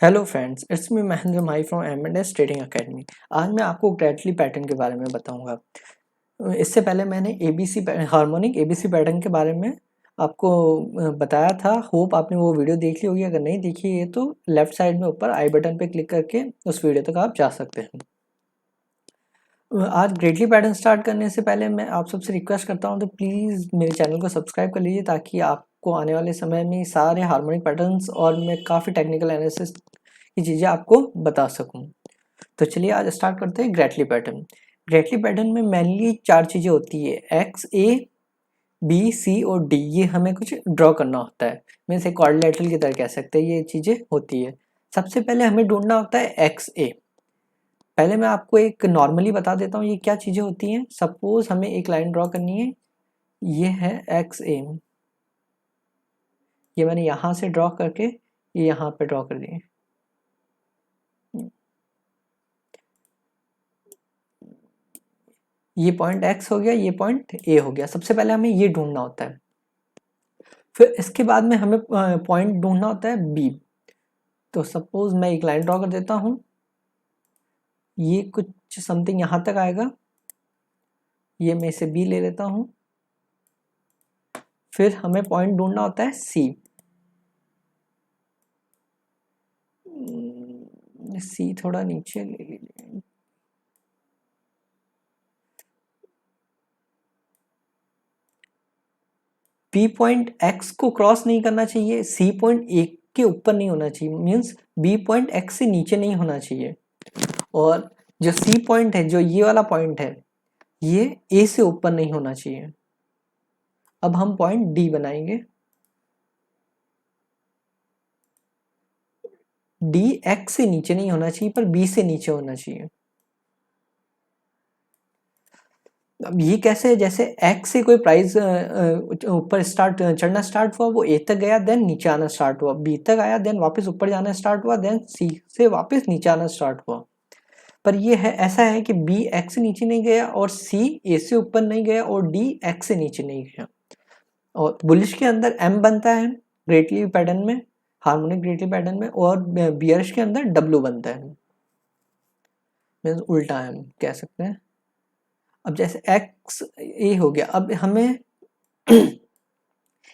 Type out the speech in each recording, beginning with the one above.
Hello friends, it's me Mahendra Mahi from M&S trading academy. आज मैं आपको ग्रेटली पैटर्न के बारे में बताऊंगा। इससे पहले मैंने एबीसी हार्मोनिक एबीसी पैटर्न के बारे में आपको बताया था। होप आपने वो वीडियो देख ली होगी। अगर नहीं देखी है तो लेफ्ट साइड में ऊपर आई बटन पे क्लिक करके उस वीडियो तक आप जा सकते हैं। आज ग्रेटली पैटर्न स्टार्ट करने से पहले मैं आप सबसे रिक्वेस्ट करता हूँ तो प्लीज़ मेरे चैनल को सब्सक्राइब कर लीजिए, ताकि आपको आने वाले समय में सारे हार्मोनिक पैटर्न्स और मैं काफ़ी टेक्निकल एनालिसिस की चीज़ें आपको बता सकूं। तो चलिए आज स्टार्ट करते हैं ग्रेटली पैटर्न। ग्रेटली पैटर्न में मेनली चार चीज़ें होती है, एक्स, ए, बी, सी और डी। ये हमें कुछ ड्रॉ करना होता है, मीन्स एक क्वाड्रिलेटरल की तरह कह सकते हैं, ये चीज़ें होती है। सबसे पहले हमें ढूंढना होता है एक्स ए। पहले मैं आपको एक नॉर्मली बता देता हूँ ये क्या चीज़ें होती हैं। सपोज हमें एक लाइन ड्रॉ करनी है, ये है एक्स ए। ये मैंने यहाँ से ड्रॉ करके ये यहाँ पे ड्रॉ कर दिए। ये पॉइंट एक्स हो गया, ये पॉइंट ए हो गया। सबसे पहले हमें ये ढूंढना होता है। फिर इसके बाद में हमें पॉइंट ढूंढना होता है बी। तो सपोज मैं एक लाइन ड्रॉ कर देता हूँ, ये कुछ समथिंग यहाँ तक आएगा, ये मैं इसे बी ले लेता हूँ। फिर हमें पॉइंट ढूंढना होता है सी। सी थोड़ा नीचे ले लीजिए। बी पॉइंट एक्स को क्रॉस नहीं करना चाहिए, सी पॉइंट एक के ऊपर नहीं होना चाहिए, मीन्स बी पॉइंट एक्स से नीचे नहीं होना चाहिए। और जो सी पॉइंट है, जो ये वाला पॉइंट है, ये ए से ऊपर नहीं होना चाहिए। अब हम पॉइंट डी बनाएंगे। डी एक्स से नीचे नहीं होना चाहिए, पर बी से नीचे होना चाहिए। अब ये कैसे, जैसे एक्स से कोई प्राइस ऊपर स्टार्ट चढ़ना स्टार्ट हुआ, वो ए तक गया, देन नीचे आना स्टार्ट हुआ, बी तक आया, देन वापस ऊपर जाना स्टार्ट हुआ, देन सी से वापस नीचे आना स्टार्ट हुआ। पर ये है, ऐसा है कि बी एक्स से नीचे नहीं गया और सी ए से ऊपर नहीं गया और डी एक्स से नीचे नहीं गया। और बुलिश के अंदर एम बनता है ग्रेटली पैटर्न में, हार्मोनिक ग्रेटली पैटर्न में, और बियरिश के अंदर डब्ल्यू बनता है, मीन्स उल्टा एम कह सकते हैं। अब जैसे एक्स ए हो गया, अब हमें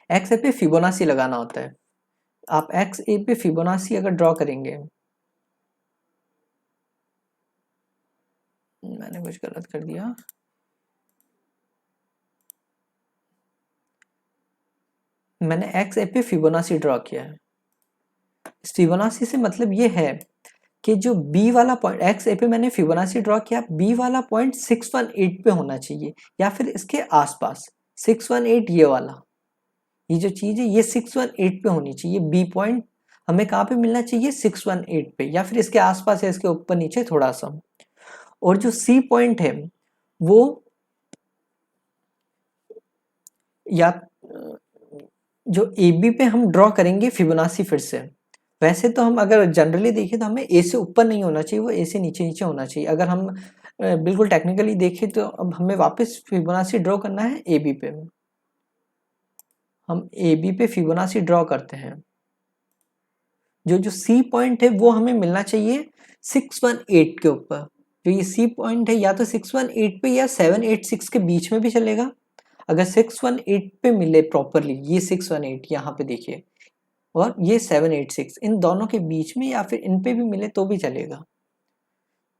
एक्स ए पे फिबोनाची लगाना होता है। आप एक्स ए पे फिबोनाची अगर ड्रॉ करेंगे, मैंने कुछ गलत कर दिया। मैंने एक्स ए पे फिबोनाची ड्रॉ किया है। फिबोनाची से मतलब ये है कि जो बी वाला पॉइंट, एक्स ए पे मैंने फिबोनाची ड्रॉ किया, बी वाला पॉइंट 618 पे होना चाहिए या फिर इसके आसपास। 618 ये वाला, ये जो चीज है ये 618 पे होनी चाहिए। बी पॉइंट हमें कहाँ पे मिलना चाहिए? 618 पे, या फिर इसके आसपास या इसके ऊपर नीचे थोड़ा सा। और जो सी पॉइंट है वो या जो ए बी पे हम ड्रॉ करेंगे फिबोनाची फिर से। वैसे तो हम अगर जनरली देखें तो हमें ए से ऊपर नहीं होना चाहिए, वो ए से नीचे नीचे होना चाहिए। अगर हम बिल्कुल टेक्निकली देखें तो अब हमें वापस फिबोनाची ड्रॉ करना है ए बी पे। हम ए बी पे फिबोनाची ड्रॉ करते हैं। जो जो सी पॉइंट है वो हमें मिलना चाहिए 618 के ऊपर। जो ये सी पॉइंट है या तो 618 पे या 786 के बीच में भी चलेगा। अगर 618 पे मिले प्रॉपरली, ये 618 यहाँ पे देखिए, और ये 786, इन दोनों के बीच में या फिर इन पे भी मिले तो भी चलेगा।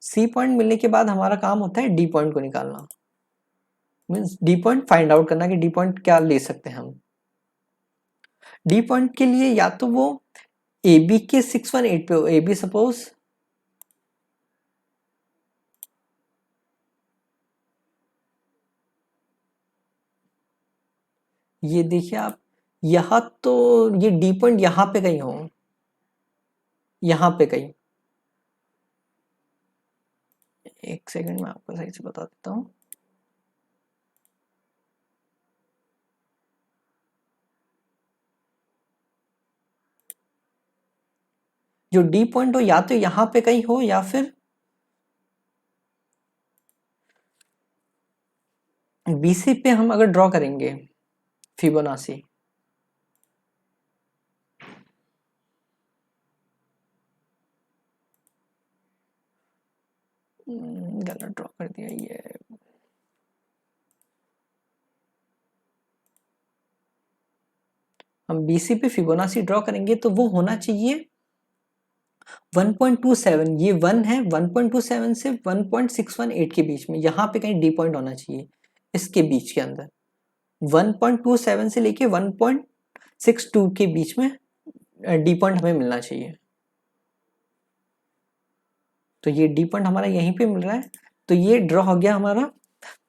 सी पॉइंट मिलने के बाद हमारा काम होता है डी पॉइंट को निकालना, means D point find out करना कि डी पॉइंट क्या ले सकते हैं हम। डी पॉइंट के लिए या तो वो ए बी के 618 पे हो, ए बी सपोज ये देखिए आप, यहाँ तो ये डी पॉइंट यहाँ पे कहीं हो, यहाँ पे कहीं। एक सेकंड में आपको सही से बता देता हूँ। जो डी पॉइंट हो या तो यहाँ पे कहीं हो या फिर बीसी पे हम अगर ड्रॉ करेंगे फिबोनाची, गलत ड्रॉ कर दिया ये। हम BC पे फिबोनाची ड्रॉ करेंगे तो वो होना चाहिए 1.27, ये 1 है, 1.27 से 1.618 के बीच में, यहाँ पे कहीं डी पॉइंट होना चाहिए इसके बीच के अंदर। 1.27 से लेके 1.62 के बीच में डी पॉइंट हमें मिलना चाहिए। तो ये डी पॉइंट हमारा यहीं पे मिल रहा है, तो ये ड्रॉ हो गया हमारा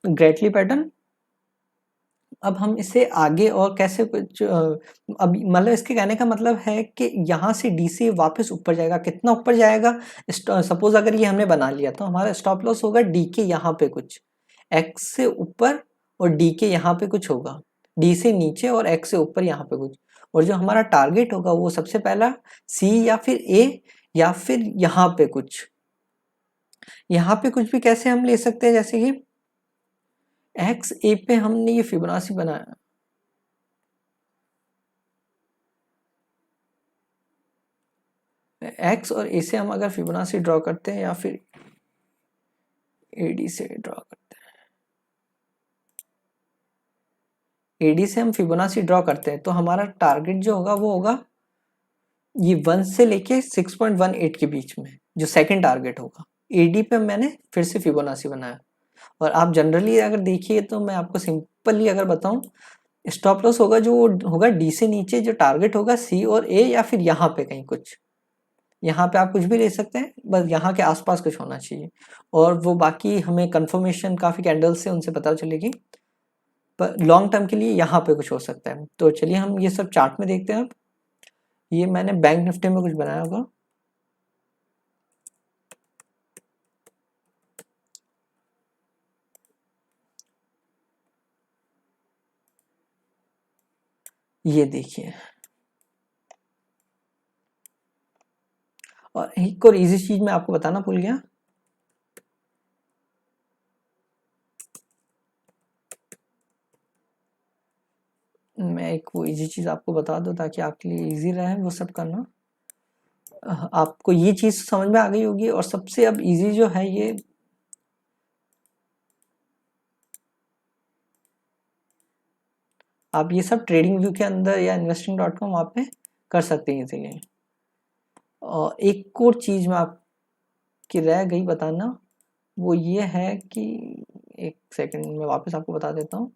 ग्रेटली पैटर्न। अब हम इसे आगे और कैसे कुछ अब मतलब इसके कहने का मतलब है कि यहाँ से डी से वापस ऊपर जाएगा, कितना ऊपर जाएगा, सपोज अगर ये हमने बना लिया तो हमारा स्टॉप लॉस होगा डी के यहाँ पे कुछ, एक्स से ऊपर और डी के यहाँ पे कुछ होगा, डी से नीचे और एक्स से ऊपर यहाँ पे कुछ, और जो हमारा टारगेट होगा वो सबसे पहला सी या फिर ए या फिर यहाँ पे कुछ, यहाँ पे कुछ भी कैसे हम ले सकते हैं, जैसे कि एक्स ए पे हमने ये फिबोनाची बनाया, एक्स और ए से हम अगर फिबोनाची ड्रॉ करते हैं या फिर एडी से ड्रॉ करते हैं, एडी से हम फिबोनाची ड्रॉ करते हैं तो हमारा टारगेट जो होगा वो होगा ये 1 से लेके 6.18 के बीच में, जो सेकंड टारगेट होगा। एडी पे मैंने फिर से फिबोनाची बनाया, और आप जनरली अगर देखिए तो मैं आपको सिंपली अगर बताऊं, स्टॉप लॉस होगा जो होगा डी से नीचे, जो टारगेट होगा सी और ए या फिर यहाँ पे कहीं कुछ, यहाँ पे आप कुछ भी ले सकते हैं, बस यहाँ के आसपास कुछ होना चाहिए, और वो बाकी हमें कंफर्मेशन काफ़ी कैंडल्स से उनसे पता चलेगी, पर लॉन्ग टर्म के लिए यहाँ पे कुछ हो सकता है। तो चलिए हम ये सब चार्ट में देखते हैं। अब ये मैंने बैंक निफ्टी में कुछ बनाया होगा, ये देखिए, और एक और इजी चीज मैं आपको बताना भूल गया, मैं एक वो इजी चीज आपको बता दूं ताकि आपके लिए इजी रहे वो सब करना। आपको ये चीज समझ में आ गई होगी, और सबसे अब इजी जो है ये, आप ये सब ट्रेडिंग व्यू के अंदर या investing.com वहाँ पे कर सकते हैं इजीली। और एक और चीज में आपकी रह गई बताना, वो ये है कि, एक सेकंड में वापस आपको बता देता हूँ,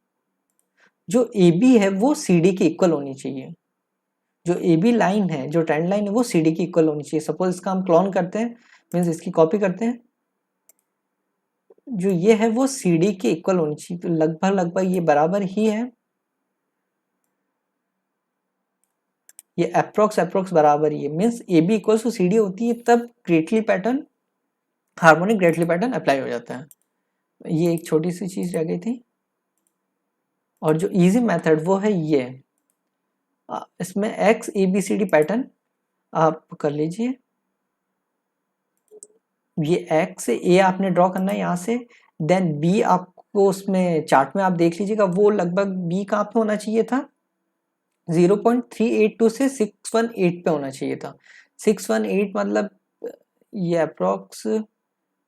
जो ए बी है वो सी डी के इक्वल होनी चाहिए, जो ए बी लाइन है, जो ट्रेंड लाइन है वो सी डी की इक्वल होनी चाहिए। सपोज इसका हम क्लोन करते हैं, मीन्स इसकी कॉपी करते हैं, जो ये है वो सी डी के इक्वल होनी चाहिए, तो लगभग लगभग ये बराबर ही है, ये अप्रोक्स बराबर ही है, means A B equal to C D होती है, तब greatly pattern, harmonic greatly pattern apply हो जाता है। ये एक छोटी सी चीज रह गई थी। और जो इजी मेथड वो है ये, इसमें X A B C D pattern आप कर लीजिए, ये एक्स से ए आपने ड्रॉ करना है यहाँ से, देन बी आपको उसमें चार्ट में आप देख लीजिएगा, वो लगभग बी कहाँ पे होना चाहिए था, 0.382 से 618 पे होना चाहिए था। 618 मतलब ये अप्रोक्स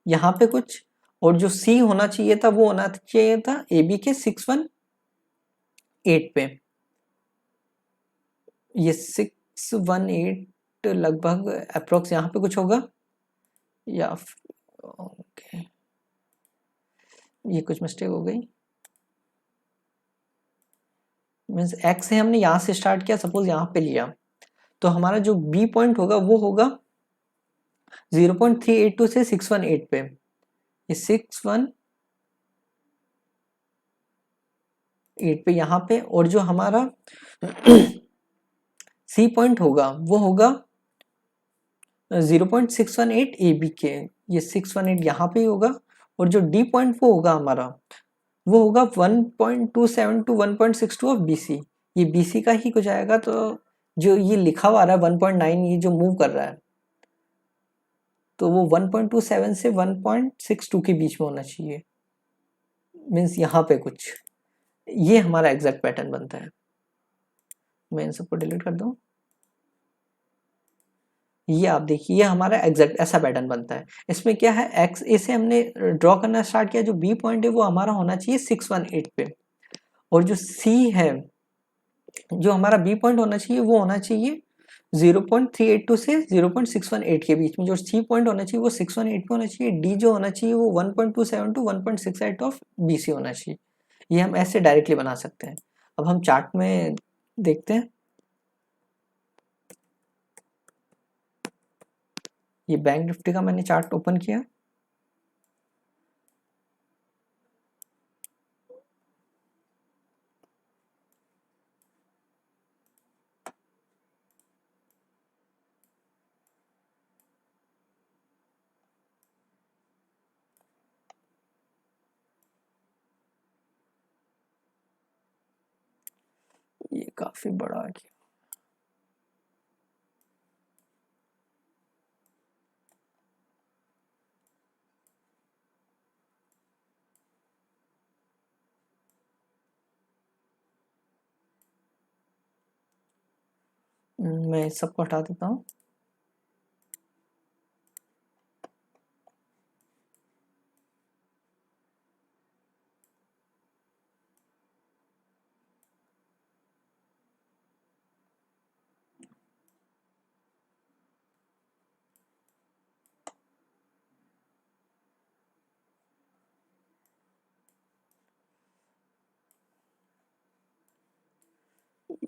यहाँ पे कुछ, और जो सी होना चाहिए था वो होना चाहिए था ए बी के 618 पे, ये 618 लगभग अप्रोक्स यहाँ पे कुछ होगा, या ओके ये कुछ मिस्टेक हो गई, मीन्स एक्स से हमने यहाँ से स्टार्ट किया, सपोज यहाँ पे लिया, तो हमारा जो बी पॉइंट होगा वो होगा 0.382 से 618 पे, ये 618 पे यहाँ पे, और जो हमारा सी पॉइंट होगा वो होगा 0.618 ए बी के, ये 618 यहाँ पे ही होगा, और जो डी पॉइंट वो होगा हमारा, वो होगा 1.27 टू 1.62 ऑफ BC, ये BC का ही कुछ आएगा, तो जो ये लिखा हुआ रहा है 1.9, ये जो मूव कर रहा है, तो वो 1.27 से 1.62 के बीच में होना चाहिए, मीन्स यहाँ पे कुछ, ये हमारा एग्जैक्ट पैटर्न बनता है। मैं इन सबको डिलीट कर दूं, ये आप देखिए, ये हमारा एग्जैक्ट ऐसा पैटर्न बनता है। इसमें क्या है, एक्स ए से हमने ड्रॉ करना स्टार्ट किया, जो बी पॉइंट है वो हमारा होना चाहिए 618 पे, और जो सी है, जो हमारा बी पॉइंट होना चाहिए वो होना चाहिए 0.382 से 0.618 के बीच में। जो सी पॉइंट होना चाहिए वो 618 पे होना चाहिए। डी जो होना चाहिए वो 1.27 टू 1.68 ऑफ बी सी होना चाहिए। ये हम ऐसे डायरेक्टली बना सकते हैं। अब हम चार्ट में देखते हैं। ये बैंक निफ्टी का मैंने चार्ट ओपन किया। ये काफी बड़ा आ गया। मैं इस सबको हटा देता हूँ।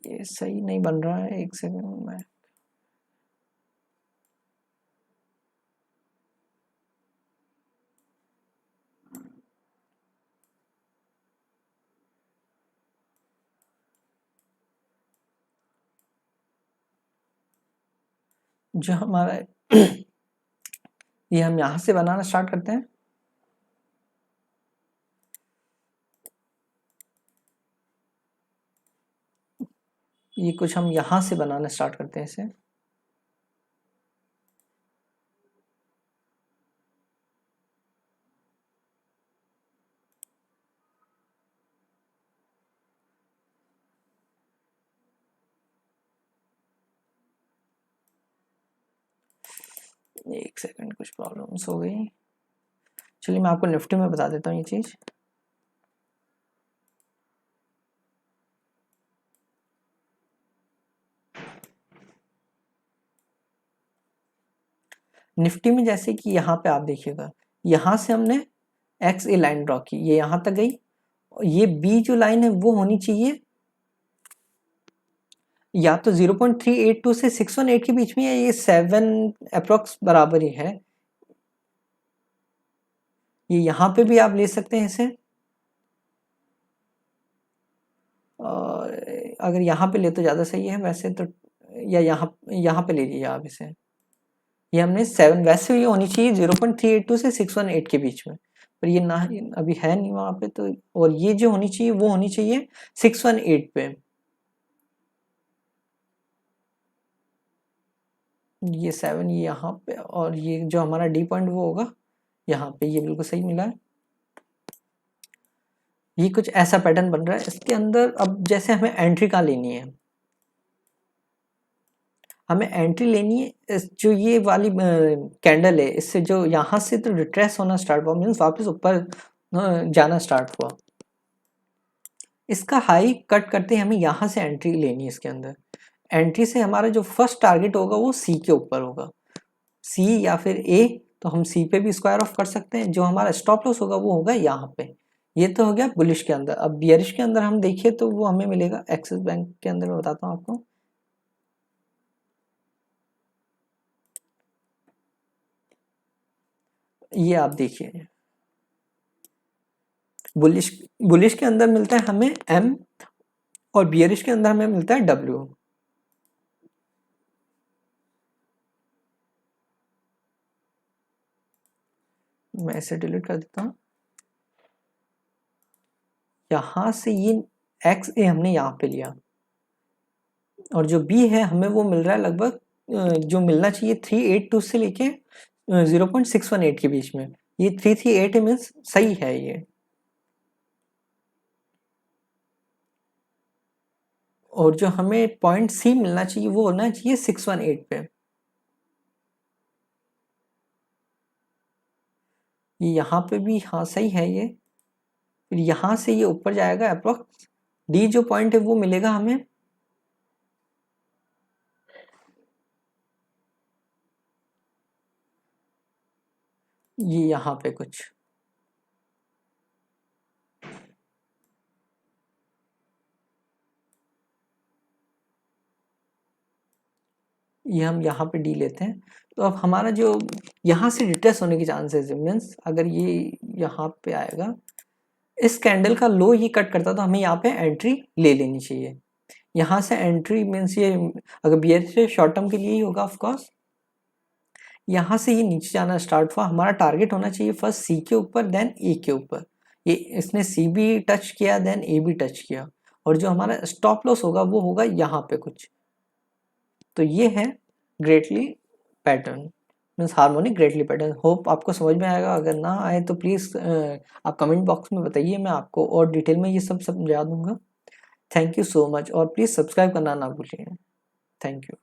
ये सही नहीं बन रहा है, एक सेकंड में। जो हमारा ये हम यहाँ से बनाना स्टार्ट करते हैं। ये कुछ हम यहाँ से बनाना स्टार्ट करते हैं इसे। एक सेकंड, कुछ प्रॉब्लम्स हो गई। चलिए मैं आपको निफ्टी में बता देता हूँ ये चीज़। निफ्टी में जैसे कि यहाँ पे आप देखिएगा, यहाँ से हमने एक्स ए लाइन ड्रॉ की, ये यहाँ तक गई। ये बी जो लाइन है वो होनी चाहिए या तो 0.382 से 618 के बीच में, या ये 7 अप्रोक्स बराबर ही है। ये यहाँ पे भी आप ले सकते हैं इसे, और अगर यहाँ पे ले तो ज़्यादा सही है वैसे तो, या यहाँ यहाँ पे ले लीजिए आप इसे। ये हमने 7, वैसे ये होनी चाहिए 0.382 से 618 के बीच में, पर ये ना अभी है नहीं वहाँ पे तो। और ये जो होनी चाहिए वो होनी चाहिए 618 पे। ये 7 ये यहाँ पे, और ये जो हमारा डी पॉइंट वो होगा यहाँ पे। ये बिल्कुल सही मिला है। ये कुछ ऐसा पैटर्न बन रहा है इसके अंदर। अब जैसे हमें एंट्री कहाँ लेनी है, हमें एंट्री लेनी है जो ये वाली कैंडल है, इससे जो यहाँ से तो रिट्रेस होना स्टार्ट हुआ, मीन्स वापस ऊपर जाना स्टार्ट हुआ। इसका हाई कट करते हमें यहाँ से एंट्री लेनी है इसके अंदर। एंट्री से हमारा जो फर्स्ट टारगेट होगा वो सी के ऊपर होगा, सी या फिर ए। तो हम सी पे भी स्क्वायर ऑफ कर सकते हैं। जो हमारा स्टॉप लॉस होगा वो होगा यहाँ पे। ये तो हो गया बुलिश के अंदर। अब बियरिश के अंदर हम देखिए तो वो हमें मिलेगा एक्सिस बैंक के अंदर। मैं बताता हूँ आपको। ये आप देखिए, बुलिश बुलिश के अंदर मिलता है हमें एम, और बियरिश के अंदर हमें मिलता है डब्ल्यू। मैं इसे डिलीट कर देता हूँ। यहाँ से ये एक्स ए हमने यहाँ पे लिया, और जो बी है हमें वो मिल रहा है लगभग जो मिलना चाहिए 382 से लेके 0.618 के बीच में। ये 338 मीन्स सही है ये। और जो हमें पॉइंट सी मिलना चाहिए वो होना चाहिए 618 पे। ये यहाँ पे भी हाँ सही है ये, फिर यहाँ से ये ऊपर जाएगा अप्रोक्स, डी जो पॉइंट है वो मिलेगा हमें ये यहाँ पे कुछ, ये हम यहाँ पे डी लेते हैं। तो अब हमारा जो यहाँ से रिट्रेस होने की चांसेस है, मीन्स अगर ये यहाँ पे आएगा, इस कैंडल का लो ये कट करता तो हमें यहाँ पे एंट्री ले लेनी चाहिए। यहाँ से एंट्री मीन्स ये अगर बियर से शॉर्ट टर्म के लिए ही होगा ऑफकोर्स, यहाँ से ये नीचे जाना स्टार्ट हुआ, हमारा टारगेट होना चाहिए फर्स्ट सी के ऊपर देन ए के ऊपर। ये इसने सी भी टच किया देन ए भी टच किया, और जो हमारा स्टॉप लॉस होगा वो होगा यहाँ पे कुछ। तो ये है greatly pattern, means harmonic greatly pattern. Hope आपको समझ में आएगा, अगर ना आए तो प्लीज़ आप कमेंट बॉक्स में बताइए, मैं आपको और डिटेल में ये सब समझा दूंगा। थैंक यू सो मच, और प्लीज़ सब्सक्राइब करना ना भूलिए। Thank you.